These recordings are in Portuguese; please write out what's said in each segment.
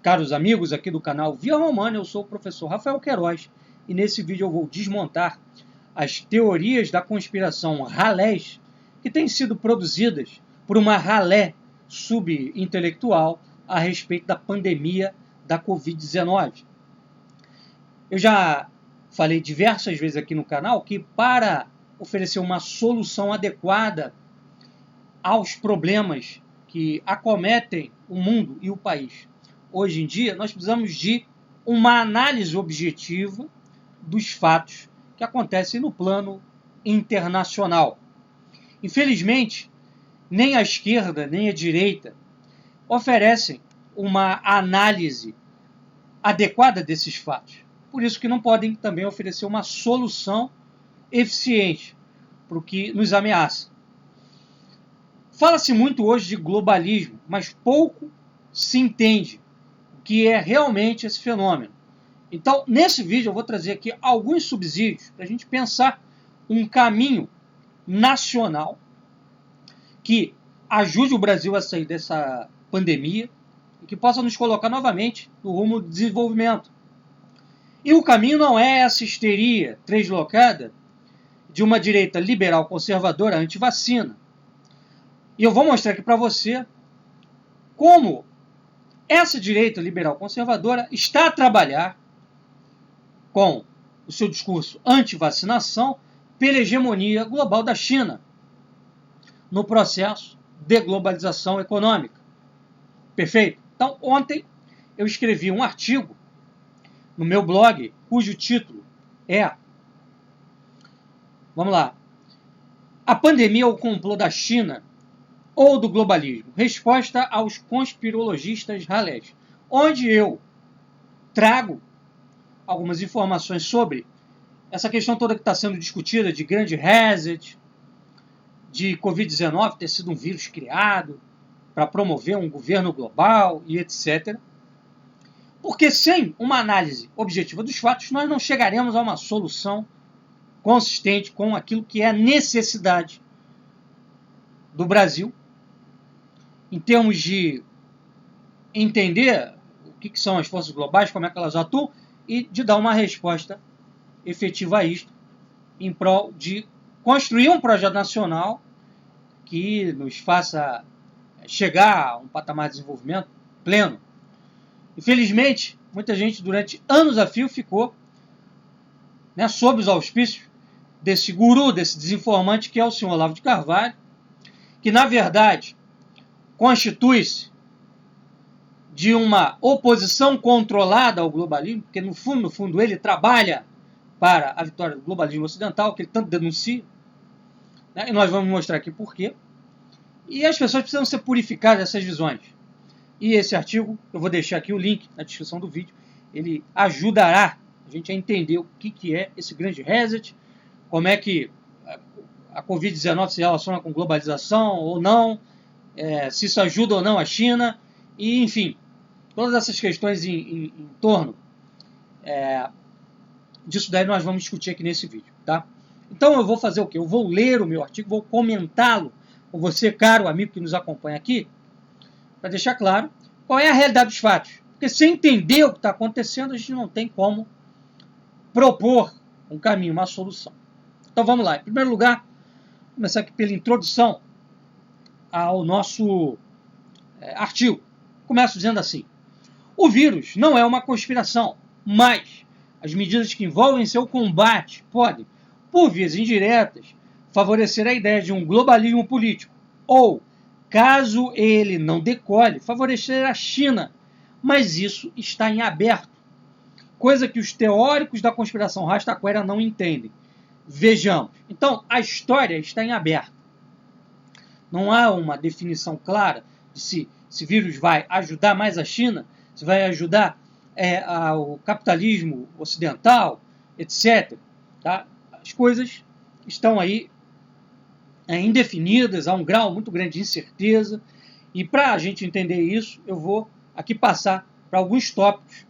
Caros amigos aqui do canal Via Romana, eu sou o professor Rafael Queiroz e nesse vídeo eu vou desmontar as teorias da conspiração ralés que têm sido produzidas por uma ralé subintelectual a respeito da pandemia da Covid-19. Eu já falei diversas vezes aqui no canal que para oferecer uma solução adequada aos problemas que acometem o mundo e o país hoje em dia, nós precisamos de uma análise objetiva dos fatos que acontecem no plano internacional. Infelizmente, nem a esquerda nem a direita oferecem uma análise adequada desses fatos. Por isso que não podem também oferecer uma solução eficiente para o que nos ameaça. Fala-se muito hoje de globalismo, mas pouco se entende o que é realmente esse fenômeno. Então, nesse vídeo eu vou trazer aqui alguns subsídios para a gente pensar um caminho nacional que ajude o Brasil a sair dessa pandemia e que possa nos colocar novamente no rumo do desenvolvimento. E o caminho não é essa histeria deslocada de uma direita liberal conservadora anti-vacina. E eu vou mostrar aqui para você como essa direita liberal conservadora está a trabalhar com o seu discurso anti-vacinação pela hegemonia global da China no processo de globalização econômica. Perfeito? Então, ontem eu escrevi um artigo no meu blog, cujo título é, vamos lá, A pandemia ou complô da China ou do globalismo? Resposta aos conspirologistas ralés, onde eu trago algumas informações sobre essa questão toda que está sendo discutida de grande reset, de Covid-19 ter sido um vírus criado para promover um governo global e etc. Porque sem uma análise objetiva dos fatos, nós não chegaremos a uma solução consistente com aquilo que é a necessidade do Brasil, em termos de entender o que são as forças globais, como é que elas atuam, e de dar uma resposta efetiva a isto, em prol de construir um projeto nacional que nos faça chegar a um patamar de desenvolvimento pleno. Infelizmente, muita gente durante anos a fio ficou sob os auspícios desse guru, desse desinformante que é o senhor Olavo de Carvalho, que na verdade constitui-se de uma oposição controlada ao globalismo, porque no fundo ele trabalha para a vitória do globalismo ocidental, que ele tanto denuncia, e nós vamos mostrar aqui por quê. E as pessoas precisam ser purificadas dessas visões. E esse artigo, eu vou deixar aqui o link na descrição do vídeo, ele ajudará a gente a entender o que é esse grande reset, como é que a Covid-19 se relaciona com globalização ou não, se isso ajuda ou não a China, e enfim, todas essas questões em torno disso daí nós vamos discutir aqui nesse vídeo, tá? Então eu vou fazer o quê? Eu vou ler o meu artigo, vou comentá-lo com você, caro amigo que nos acompanha aqui, para deixar claro qual é a realidade dos fatos. Porque sem entender o que está acontecendo, a gente não tem como propor um caminho, uma solução. Então vamos lá. Em primeiro lugar, vou começar aqui pela introdução ao nosso artigo. Começo dizendo assim: o vírus não é uma conspiração, mas as medidas que envolvem seu combate podem, por vias indiretas, favorecer a ideia de um globalismo político, ou, caso ele não decole, favorecer a China, mas isso está em aberto, coisa que os teóricos da conspiração rastaquera não entendem. Vejamos. Então, a história está em aberto. Não há uma definição clara de se esse vírus vai ajudar mais a China, se vai ajudar o capitalismo ocidental, etc. Tá? As coisas estão aí indefinidas, há um grau muito grande de incerteza, e para a gente entender isso, eu vou aqui passar para alguns tópicos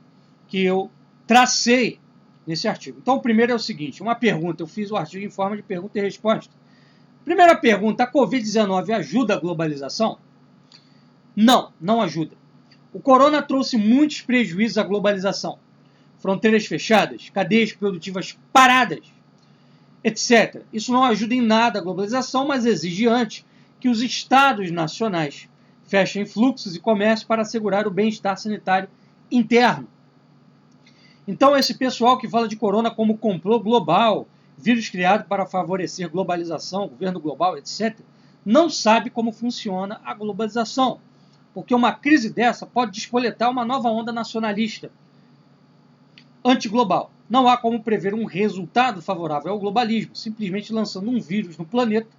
que eu tracei nesse artigo. Então, o primeiro é o seguinte, uma pergunta, eu fiz o artigo em forma de pergunta e resposta. Primeira pergunta, a Covid-19 ajuda a globalização? Não, não ajuda. O corona trouxe muitos prejuízos à globalização. Fronteiras fechadas, cadeias produtivas paradas, etc. Isso não ajuda em nada a globalização, mas exige antes que os estados nacionais fechem fluxos e comércio para assegurar o bem-estar sanitário interno. Então, esse pessoal que fala de corona como complô global, vírus criado para favorecer globalização, governo global, etc., não sabe como funciona a globalização, porque uma crise dessa pode despoletar uma nova onda nacionalista antiglobal. Não há como prever um resultado favorável ao globalismo, simplesmente lançando um vírus no planeta,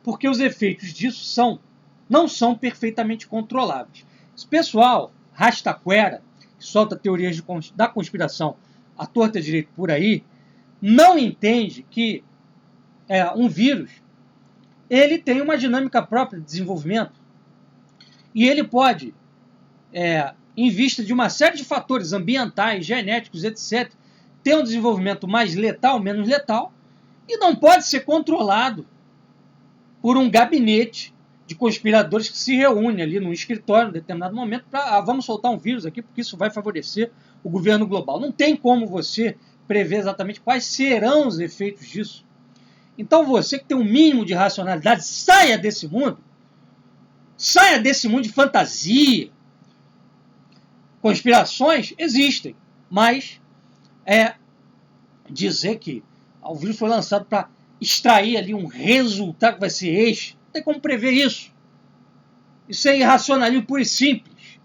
porque os efeitos disso não são perfeitamente controláveis. Esse pessoal, rastaquera, que solta teorias da conspiração à torta direito por aí, não entende que um vírus ele tem uma dinâmica própria de desenvolvimento e ele pode, em vista de uma série de fatores ambientais, genéticos, etc., ter um desenvolvimento mais letal, menos letal, e não pode ser controlado por um gabinete de conspiradores que se reúne ali num escritório em determinado momento para vamos soltar um vírus aqui porque isso vai favorecer o governo global. Não tem como você prever exatamente quais serão os efeitos disso. Então você que tem um mínimo de racionalidade, saia desse mundo de fantasia. Conspirações existem, mas dizer que o vírus foi lançado para extrair ali um resultado que vai ser este, não tem como prever isso. Isso é irracionalismo puro e simples.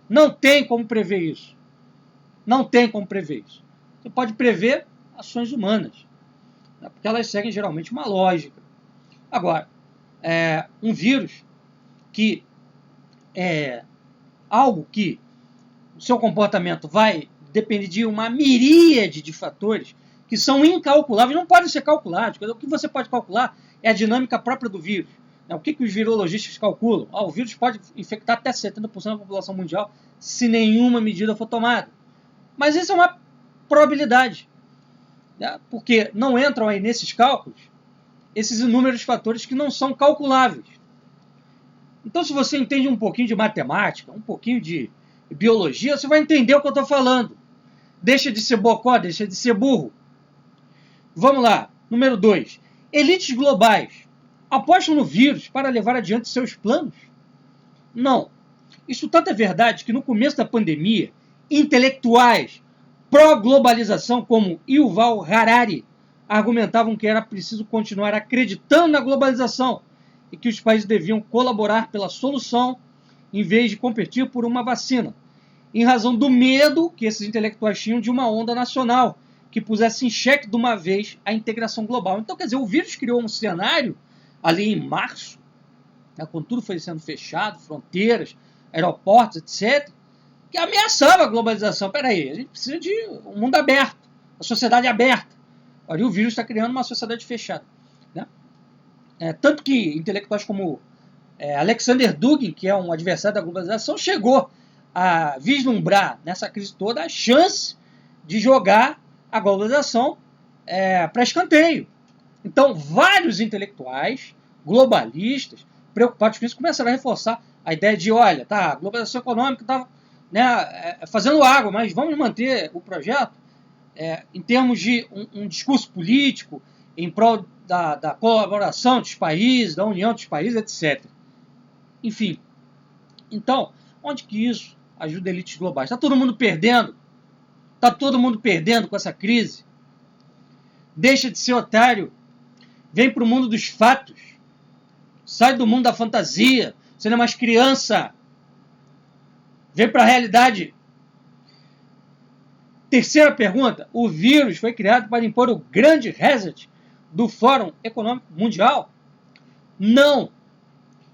Não tem como prever isso. Não tem como prever isso. Você pode prever ações humanas, né, porque elas seguem geralmente uma lógica. Agora, um vírus que é algo que o seu comportamento vai depender de uma miríade de fatores que são incalculáveis, não podem ser calculados. O que você pode calcular é a dinâmica própria do vírus. O que os virologistas calculam? O vírus pode infectar até 70% da população mundial se nenhuma medida for tomada. Mas isso é uma probabilidade, né? Porque não entram aí nesses cálculos esses inúmeros fatores que não são calculáveis. Então, se você entende um pouquinho de matemática, um pouquinho de biologia, você vai entender o que eu estou falando. Deixa de ser bocó, deixa de ser burro. Vamos lá. Número 2. Elites globais apostam no vírus para levar adiante seus planos? Não. Isso tanto é verdade que no começo da pandemia, intelectuais pró-globalização como Yuval Harari argumentavam que era preciso continuar acreditando na globalização e que os países deviam colaborar pela solução em vez de competir por uma vacina, em razão do medo que esses intelectuais tinham de uma onda nacional que pusesse em xeque de uma vez a integração global. Então, quer dizer, o vírus criou um cenário ali em março, né, quando tudo foi sendo fechado, fronteiras, aeroportos, etc., que ameaçava a globalização. Peraí, a gente precisa de um mundo aberto, uma sociedade aberta. Olha, o vírus está criando uma sociedade fechada, né? Tanto que intelectuais como Alexander Dugin, que é um adversário da globalização, chegou a vislumbrar nessa crise toda a chance de jogar a globalização para escanteio. Então, vários intelectuais globalistas preocupados com isso começaram a reforçar a ideia de, olha, a globalização econômica está fazendo água, mas vamos manter o projeto em termos de um discurso político em prol da colaboração dos países, da união dos países, etc. Enfim, então, onde que isso ajuda elites globais? Está todo mundo perdendo? Está todo mundo perdendo com essa crise? Deixa de ser otário. Vem para o mundo dos fatos. Sai do mundo da fantasia. Você não é mais criança. Vem para a realidade. Terceira pergunta. O vírus foi criado para impor o grande reset do Fórum Econômico Mundial? Não.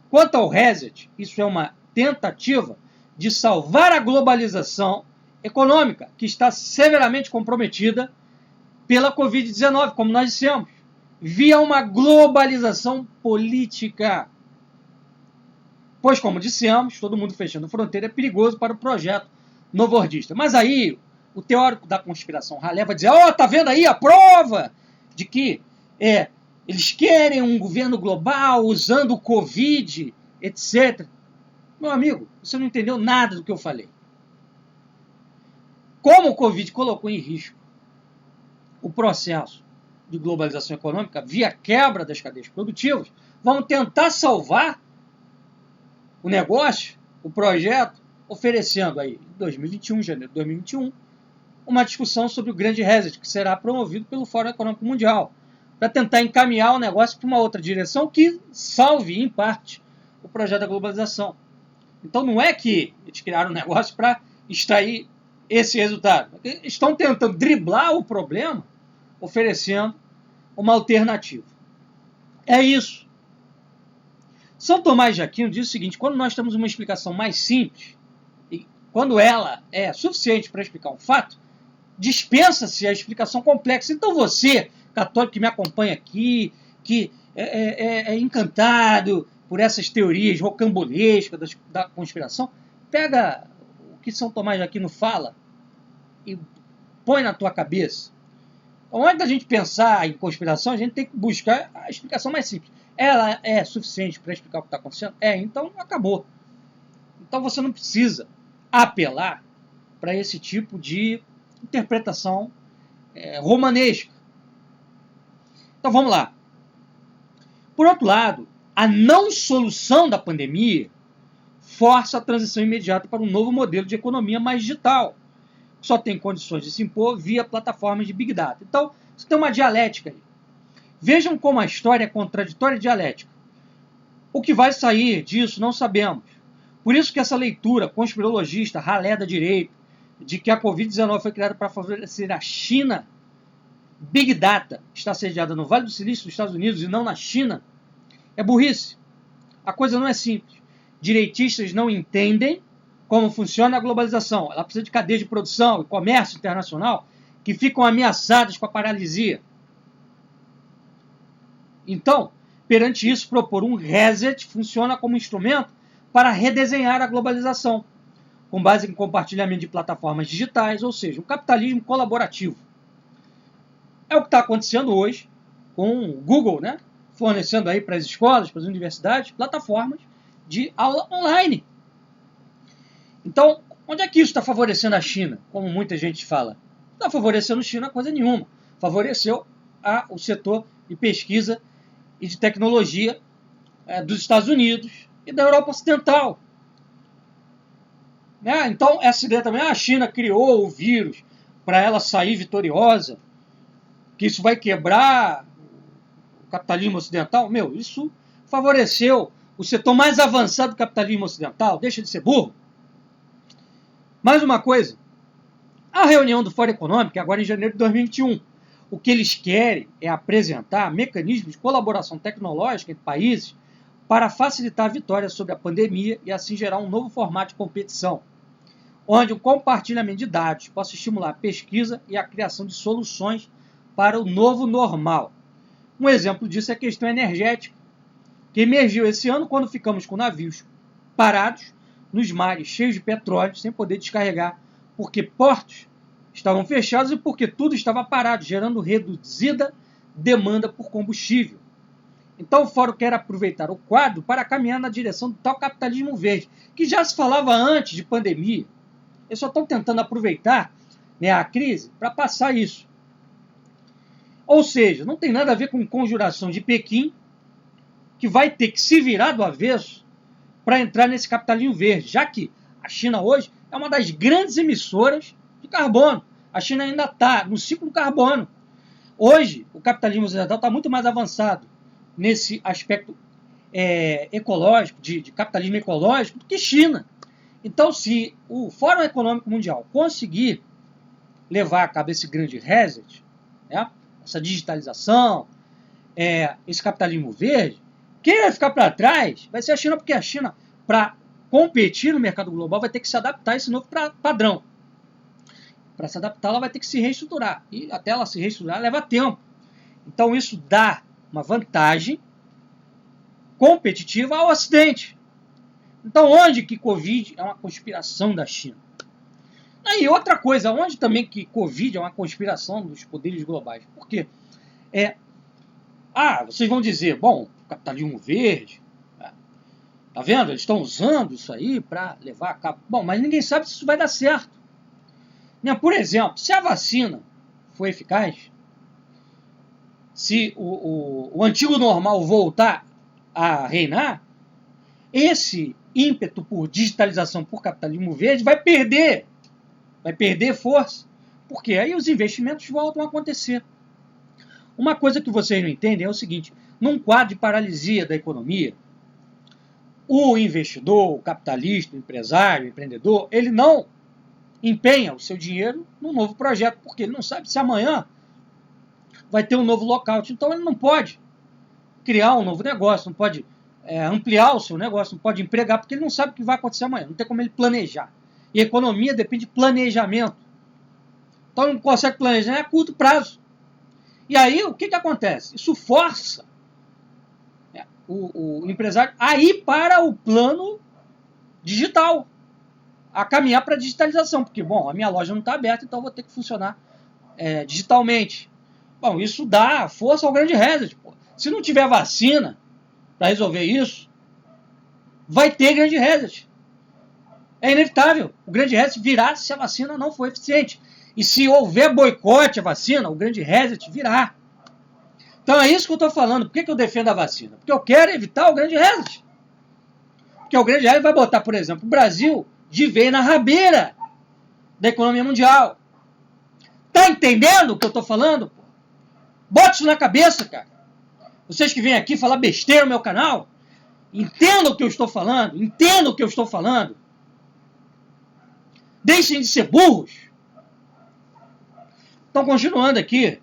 Quanto ao reset, isso é uma tentativa de salvar a globalização econômica, que está severamente comprometida pela Covid-19, como nós dissemos, via uma globalização política. Pois, como dissemos, todo mundo fechando fronteira é perigoso para o projeto novordista. Mas aí, o teórico da conspiração ralé vai dizer, tá vendo aí a prova de que eles querem um governo global usando o Covid, etc. Meu amigo, você não entendeu nada do que eu falei. Como o Covid colocou em risco o processo de globalização econômica via quebra das cadeias produtivas, vamos tentar salvar o negócio, o projeto, oferecendo aí, em 2021, janeiro de 2021, uma discussão sobre o grande reset, que será promovido pelo Fórum Econômico Mundial, para tentar encaminhar o negócio para uma outra direção que salve, em parte, o projeto da globalização. Então não é que eles criaram um negócio para extrair esse resultado. Estão tentando driblar o problema, oferecendo uma alternativa. É isso. São Tomás de Aquino diz o seguinte: quando nós temos uma explicação mais simples, e quando ela é suficiente para explicar um fato, dispensa-se a explicação complexa. Então você, católico que me acompanha aqui, que é encantado por essas teorias rocambolescas da conspiração, pega o que São Tomás de Aquino fala e põe na tua cabeça. Então, antes da gente pensar em conspiração, a gente tem que buscar a explicação mais simples. Ela é suficiente para explicar o que está acontecendo? Então acabou. Então você não precisa apelar para esse tipo de interpretação romanesca. Então vamos lá. Por outro lado, a não solução da pandemia força a transição imediata para um novo modelo de economia mais digital, que só tem condições de se impor via plataformas de Big Data. Então, você tem uma dialética aí. Vejam como a história é contraditória e dialética. O que vai sair disso não sabemos. Por isso que essa leitura conspirologista, ralé da direita, de que a Covid-19 foi criada para favorecer a China, Big Data está sediada no Vale do Silício dos Estados Unidos e não na China, é burrice. A coisa não é simples. Direitistas não entendem como funciona a globalização. Ela precisa de cadeias de produção e comércio internacional que ficam ameaçadas com a paralisia. Então, perante isso, propor um reset funciona como instrumento para redesenhar a globalização, com base em compartilhamento de plataformas digitais, ou seja, um capitalismo colaborativo. É o que está acontecendo hoje com o Google, né? Fornecendo aí para as escolas, para as universidades, plataformas de aula online. Então, onde é que isso está favorecendo a China? Como muita gente fala. Não está favorecendo a China coisa nenhuma. Favoreceu o setor de pesquisa e de tecnologia dos Estados Unidos e da Europa Ocidental. Né? Então, essa ideia também, a China criou o vírus para ela sair vitoriosa, que isso vai quebrar o capitalismo ocidental. Isso favoreceu o setor mais avançado do capitalismo ocidental. Deixa de ser burro. Mais uma coisa, a reunião do Fórum Econômico é agora em janeiro de 2021. O que eles querem é apresentar mecanismos de colaboração tecnológica entre países para facilitar a vitória sobre a pandemia e assim gerar um novo formato de competição, onde o compartilhamento de dados possa estimular a pesquisa e a criação de soluções para o novo normal. Um exemplo disso é a questão energética, que emergiu esse ano quando ficamos com navios parados nos mares cheios de petróleo, sem poder descarregar, porque portos estavam fechados e porque tudo estava parado, gerando reduzida demanda por combustível. Então o Fórum quer aproveitar o quadro para caminhar na direção do tal capitalismo verde, que já se falava antes de pandemia. Eles só estão tentando aproveitar, né, a crise para passar isso. Ou seja, não tem nada a ver com conjuração de Pequim, que vai ter que se virar do avesso para entrar nesse capitalismo verde, já que a China hoje é uma das grandes emissoras de carbono. A China ainda está no ciclo do carbono. Hoje, o capitalismo ocidental está muito mais avançado nesse aspecto ecológico, de capitalismo ecológico, do que China. Então, se o Fórum Econômico Mundial conseguir levar a cabo esse grande reset, né, essa digitalização, esse capitalismo verde, quem vai ficar para trás vai ser a China, porque a China, para competir no mercado global, vai ter que se adaptar a esse novo padrão. Para se adaptar, ela vai ter que se reestruturar. E até ela se reestruturar leva tempo. Então isso dá uma vantagem competitiva ao Ocidente. Então onde que Covid é uma conspiração da China? E outra coisa, onde também que Covid é uma conspiração dos poderes globais? Por quê? Vocês vão dizer, bom, capitalismo verde, Tá vendo? Eles estão usando isso aí para levar a cabo. Bom, mas ninguém sabe se isso vai dar certo. Por exemplo, se a vacina for eficaz, se o antigo normal voltar a reinar, esse ímpeto por digitalização, por capitalismo verde, vai perder força, porque aí os investimentos voltam a acontecer. Uma coisa que vocês não entendem é o seguinte: num quadro de paralisia da economia, o investidor, o capitalista, o empresário, o empreendedor, ele não empenha o seu dinheiro num novo projeto, porque ele não sabe se amanhã vai ter um novo lockout. Então ele não pode criar um novo negócio, não pode ampliar o seu negócio, não pode empregar, porque ele não sabe o que vai acontecer amanhã, não tem como ele planejar. E a economia depende de planejamento. Então ele não consegue planejar a curto prazo. E aí o que acontece? Isso força o empresário a ir para o plano digital, a caminhar para a digitalização, porque, bom, a minha loja não está aberta, então eu vou ter que funcionar digitalmente. Bom, isso dá força ao grande reset. Pô. Se não tiver vacina para resolver isso, vai ter grande reset. É inevitável. O grande reset virá se a vacina não for eficiente. E se houver boicote à vacina, o grande reset virá. Então é isso que eu estou falando. Por que eu defendo a vacina? Porque eu quero evitar o grande reset. Porque o grande reset vai botar, por exemplo, o Brasil de vez na rabeira da economia mundial. Tá entendendo o que eu estou falando? Bote isso na cabeça, cara. Vocês que vêm aqui falar besteira no meu canal, entendam o que eu estou falando. Entendam o que eu estou falando. Deixem de ser burros. Então, continuando aqui,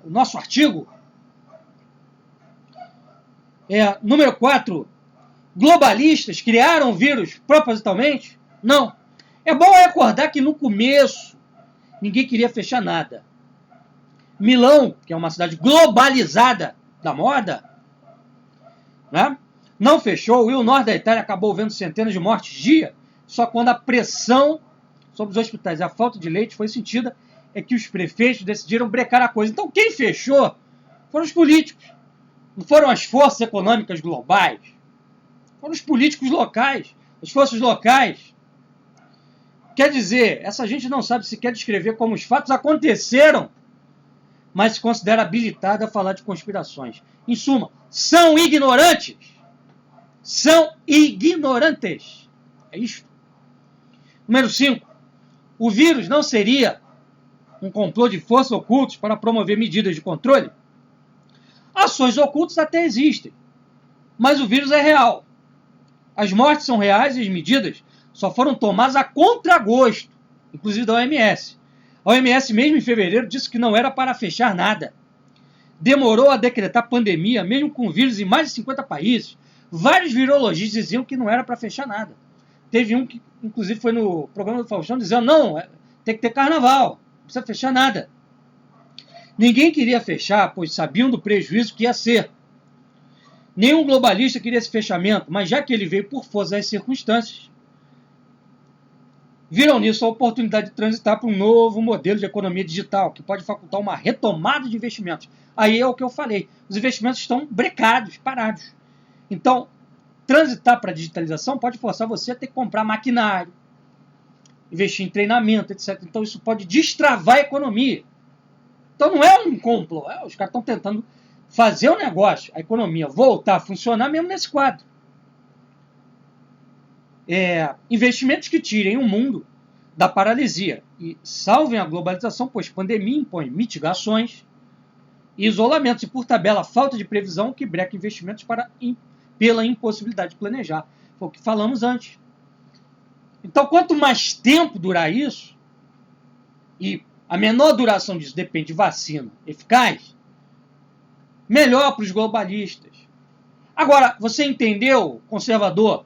o nosso artigo número 4. Globalistas criaram o vírus propositalmente? Não. É bom recordar que no começo ninguém queria fechar nada. Milão, que é uma cidade globalizada da moda, né, não fechou, e o norte da Itália acabou vendo centenas de mortes dia, só quando a pressão sobre os hospitais e a falta de leite foi sentida, é que os prefeitos decidiram brecar a coisa. Então quem fechou foram os políticos, não foram as forças econômicas globais, foram os políticos locais, as forças locais. Quer dizer, essa gente não sabe sequer descrever como os fatos aconteceram, mas se considera habilitada a falar de conspirações. Em suma, são ignorantes. São ignorantes. É isto. Número 5. O vírus não seria um complô de forças ocultas para promover medidas de controle? Ações ocultas até existem, mas o vírus é real. As mortes são reais e as medidas só foram tomadas a contragosto, inclusive da OMS. A OMS, mesmo em fevereiro, disse que não era para fechar nada. Demorou a decretar pandemia, mesmo com vírus em mais de 50 países. Vários virologistas diziam que não era para fechar nada. Teve um que, inclusive, foi no programa do Faustão, dizendo, não, tem que ter carnaval, não precisa fechar nada. Ninguém queria fechar, pois sabiam do prejuízo que ia ser. Nenhum globalista queria esse fechamento, mas já que ele veio por força das circunstâncias, viram nisso a oportunidade de transitar para um novo modelo de economia digital, que pode facultar uma retomada de investimentos. Aí é o que eu falei, os investimentos estão brecados, parados. Então, transitar para a digitalização pode forçar você a ter que comprar maquinário, investir em treinamento, etc. Então isso pode destravar a economia. Então não é um complô, os caras estão tentando fazer o negócio, a economia voltar a funcionar mesmo nesse quadro. Investimentos que tirem o mundo da paralisia e salvem a globalização, pois pandemia impõe mitigações e isolamentos, e por tabela, falta de previsão que breca investimentos pela impossibilidade de planejar. Foi o que falamos antes. Então, quanto mais tempo durar isso, e a menor duração disso depende de vacina eficaz, melhor para os globalistas. Agora, você entendeu, conservador,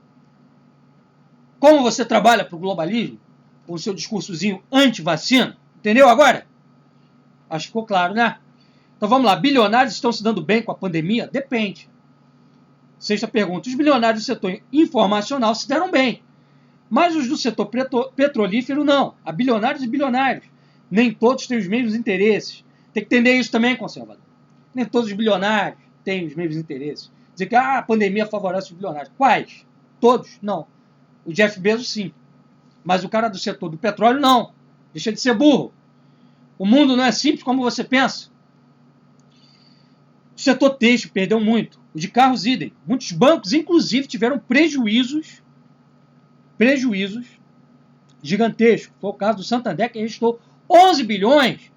como você trabalha para o globalismo? Com o seu discursozinho anti-vacina? Entendeu agora? Acho que ficou claro, né? Então vamos lá. Bilionários estão se dando bem com a pandemia? Depende. Sexta pergunta. Os bilionários do setor informacional se deram bem, mas os do setor petrolífero não. Há bilionários e bilionários. Nem todos têm os mesmos interesses. Tem que entender isso também, conservador. Nem todos os bilionários tem os mesmos interesses. Dizer que a pandemia favorece os bilionários. Quais? Todos? Não. O Jeff Bezos, sim. Mas o cara do setor do petróleo, não. Deixa de ser burro. O mundo não é simples como você pensa. O setor têxtil perdeu muito. O de carros, idem. Muitos bancos, inclusive, tiveram prejuízos gigantescos. Foi o caso do Santander, que registrou 11 bilhões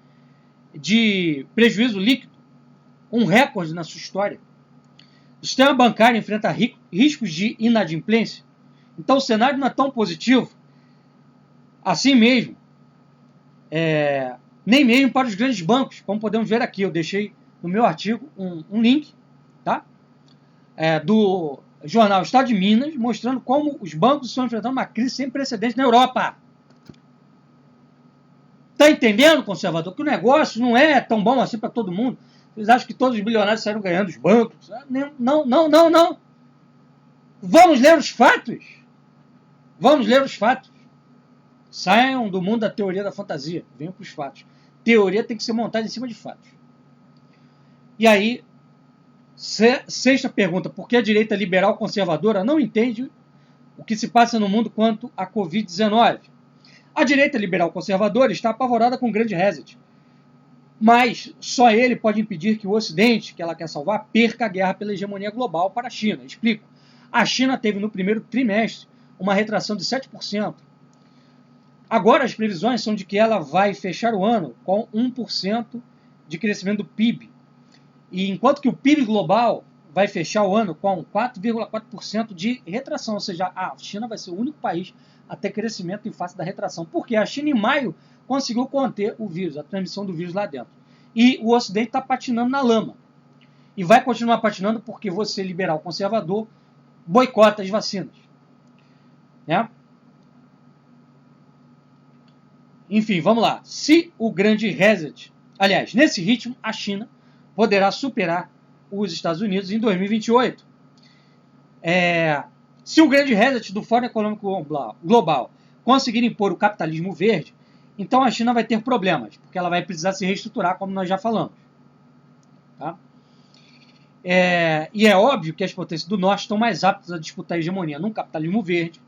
de prejuízo líquido. Um recorde na sua história. O sistema bancário enfrenta riscos de inadimplência. Então o cenário não é tão positivo assim mesmo. Nem mesmo para os grandes bancos, como podemos ver aqui. Eu deixei no meu artigo um link, tá? Do jornal Estado de Minas, mostrando como os bancos estão enfrentando uma crise sem precedentes na Europa. Está entendendo, conservador, que o negócio não é tão bom assim para todo mundo? Vocês acham que todos os bilionários saíram ganhando os bancos? Não. Vamos ler os fatos. Vamos ler os fatos. Saiam do mundo da teoria da fantasia. Venham para os fatos. Teoria tem que ser montada em cima de fatos. E aí, sexta pergunta. Por que a direita liberal conservadora não entende o que se passa no mundo quanto à Covid-19? A direita liberal conservadora está apavorada com o grande reset. Mas só ele pode impedir que o Ocidente, que ela quer salvar, perca a guerra pela hegemonia global para a China. Explico. A China teve no primeiro trimestre uma retração de 7%. Agora as previsões são de que ela vai fechar o ano com 1% de crescimento do PIB. E enquanto que o PIB global vai fechar o ano com 4,4% de retração. Ou seja, a China vai ser o único país a ter crescimento em face da retração. Porque a China, em maio, conseguiu conter o vírus, a transmissão do vírus lá dentro. E o Ocidente está patinando na lama. E vai continuar patinando porque você, liberal conservador, boicota as vacinas. Né? Enfim, vamos lá. Se o grande reset... Aliás, nesse ritmo, a China poderá superar os Estados Unidos em 2028. Se o grande reset do Fórum Econômico Global conseguir impor o capitalismo verde, então a China vai ter problemas, porque ela vai precisar se reestruturar, como nós já falamos. Tá? E é óbvio que as potências do norte estão mais aptas a disputar a hegemonia num capitalismo verde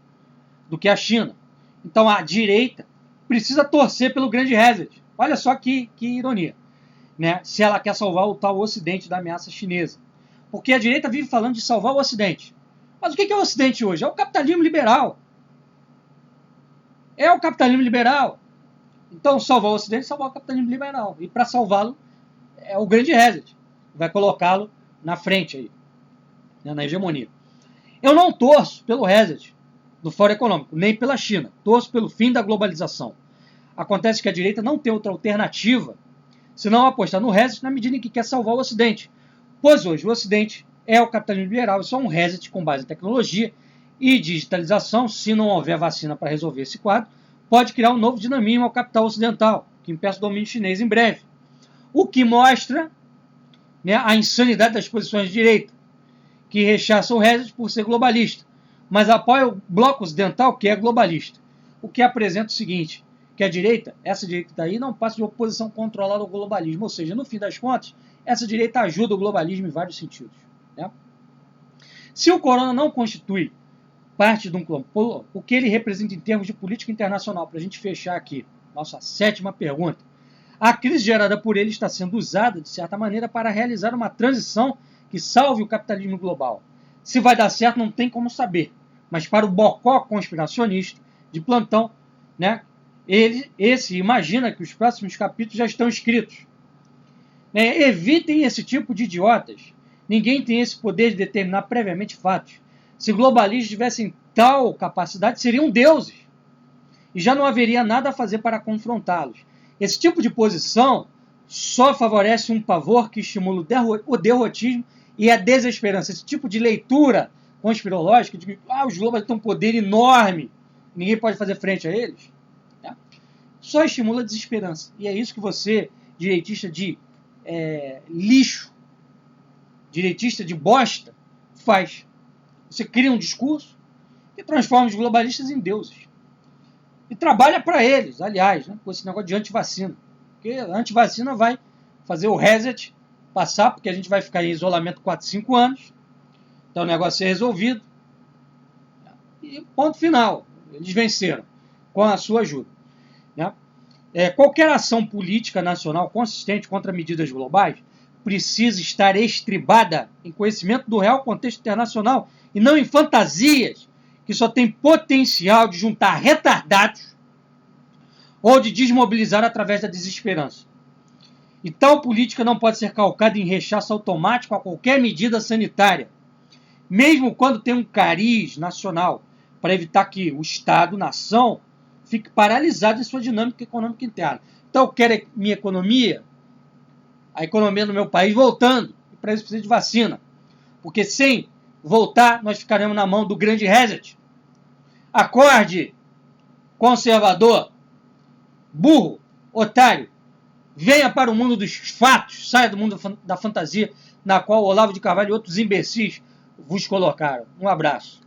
do que a China. Então a direita precisa torcer pelo grande reset. Olha só que ironia. Né? Se ela quer salvar o tal Ocidente da ameaça chinesa. Porque a direita vive falando de salvar o Ocidente. Mas o que é o Ocidente hoje? É o capitalismo liberal. É o capitalismo liberal. Então, salvar o Ocidente é salvar o capitalismo liberal. E para salvá-lo, é o grande reset. Vai colocá-lo na frente aí, né, na hegemonia. Eu não torço pelo reset do Fórum Econômico, nem pela China. Torço pelo fim da globalização. Acontece que a direita não tem outra alternativa senão apostar no reset na medida em que quer salvar o Ocidente. Pois hoje o Ocidente é o capitalismo liberal, isso é um reset com base em tecnologia e digitalização. Se não houver vacina para resolver esse quadro, pode criar um novo dinamismo ao capital ocidental, que impeça o domínio chinês em breve. O que mostra, né, a insanidade das posições de direita, que rechaçam o reset por ser globalista, mas apoia o bloco ocidental, que é globalista. O que apresenta o seguinte, que a direita, essa direita daí, não passa de oposição controlada ao globalismo, ou seja, no fim das contas, essa direita ajuda o globalismo em vários sentidos. Né? Se o corona não constitui parte de um complô, o que ele representa em termos de política internacional? Para a gente fechar aqui, nossa 7ª pergunta. A crise gerada por ele está sendo usada, de certa maneira, para realizar uma transição que salve o capitalismo global. Se vai dar certo, não tem como saber. Mas para o bocó conspiracionista de plantão, né, esse imagina que os próximos capítulos já estão escritos. Evitem esse tipo de idiotas. Ninguém tem esse poder de determinar previamente fatos. Se globalistas tivessem tal capacidade, seriam deuses. E já não haveria nada a fazer para confrontá-los. Esse tipo de posição só favorece um pavor que estimula o derrotismo e a desesperança. Esse tipo de leitura conspirológica, de que os globalistas têm um poder enorme, ninguém pode fazer frente a eles, né? Só estimula a desesperança. E é isso que você, direitista de lixo, direitista de bosta, faz. Você cria um discurso e transforma os globalistas em deuses. E trabalha para eles, aliás, né, com esse negócio de antivacina. Porque a antivacina vai fazer o reset passar, porque a gente vai ficar em isolamento 4, 5 anos. Então o negócio é resolvido. E ponto final. Eles venceram com a sua ajuda. Né? Qualquer ação política nacional consistente contra medidas globais precisa estar estribada em conhecimento do real contexto internacional e não em fantasias que só têm potencial de juntar retardados ou de desmobilizar através da desesperança. E tal política não pode ser calcada em rechaço automático a qualquer medida sanitária, mesmo quando tem um cariz nacional, para evitar que o Estado, nação, fique paralisado em sua dinâmica econômica interna. Então eu quero minha economia, a economia do meu país voltando, e para isso precisa de vacina. Porque sem voltar, nós ficaremos na mão do grande reset. Acorde, conservador, burro, otário, venha para o mundo dos fatos, saia do mundo da fantasia, na qual Olavo de Carvalho e outros imbecis vos colocaram. Um abraço.